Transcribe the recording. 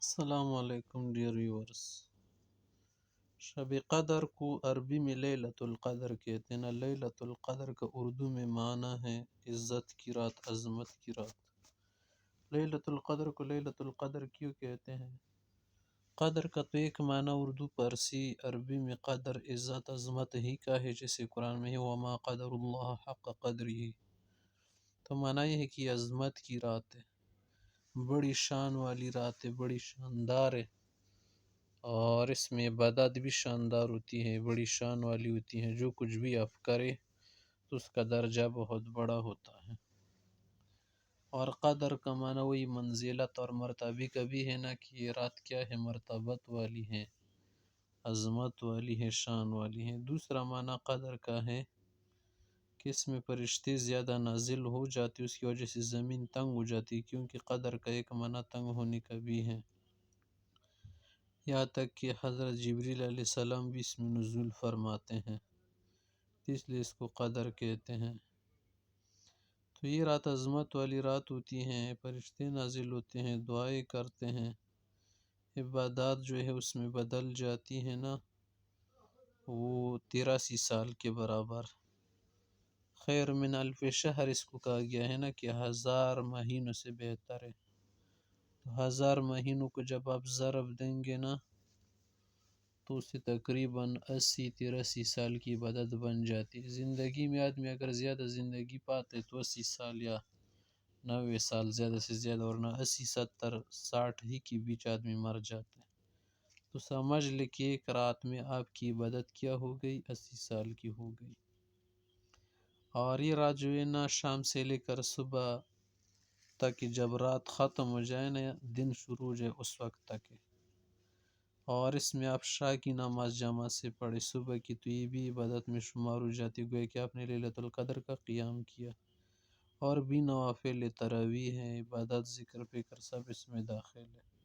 السلام علیکم dear viewers. شب قدر کو عربی میں لیلۃ القدر کہتے ہیں۔ لیلۃ القدر کا اردو میں معنی ہے عزت کی رات، عظمت کی رات۔ لیلۃ القدر کو لیلۃ القدر کیوں کہتے ہیں؟ قدر کا تو ایک معنی اردو، فارسی، عربی میں قدر عزت عظمت ہی کا ہے، جیسے قرآن میں ہے وما قدر اللہ حق قدرہ، تو معنی یہ ہے کہ یہ عظمت کی رات ہے، بڑی شان والی رات ہے، بڑی شاندار ہے، اور اس میں عبادت بھی شاندار ہوتی ہے، بڑی شان والی ہوتی ہے، جو کچھ بھی آپ کرے تو اس کا درجہ بہت بڑا ہوتا ہے۔ اور قدر کا معنی وہی منزلت اور مرتبہ کا بھی ہے نا، کہ یہ رات کیا ہے، مرتبت والی ہے، عظمت والی ہے، شان والی ہے۔ دوسرا معنی قدر کا ہے کہ اس میں فرشتے زیادہ نازل ہو جاتے، اس کی وجہ سے زمین تنگ ہو جاتی، کیونکہ قدر کا ایک معنی تنگ ہونے کا بھی ہے۔ یہاں تک کہ حضرت جبریل علیہ السلام بھی اس میں نزول فرماتے ہیں، اس لیے اس کو قدر کہتے ہیں۔ تو یہ رات عظمت والی رات ہوتی ہیں، فرشتے نازل ہوتے ہیں، دعائیں کرتے ہیں، عبادات جو ہے اس میں بدل جاتی ہیں نا، وہ 83 سال کے برابر۔ خیر من الف شہر اس کو کہا گیا ہے نا، کہ 1000 مہینوں سے بہتر ہے۔ تو 1000 مہینوں کو جب آپ ضرب دیں گے نا، تو اسے تقریباً 80-83 سال کی عبادت بن جاتی ہے۔ زندگی میں آدمی اگر زیادہ زندگی پاتے تو 80 سال یا 90 سال زیادہ سے زیادہ، ورنہ 80 70 60 ہی کے بیچ آدمی مر جاتا ہے۔ تو سمجھ لے کہ ایک رات میں آپ کی عبادت کیا ہو گئی، 80 سال کی ہو گئی۔ اور یہ رات جو ہے نا، شام سے لے کر صبح تک، جب رات ختم ہو جائے نا، دن شروع ہو جائے، اس وقت تک ہے۔ اور اس میں آپ عشاء کی نماز جماعت سے پڑھے صبح کی، تو یہ بھی عبادت میں شمار ہو جاتی، گویا کہ آپ نے لیلۃ القدر کا قیام کیا۔ اور بھی نوافل تراویح ہیں، عبادت، ذکر فکر، سب اس میں داخل ہے۔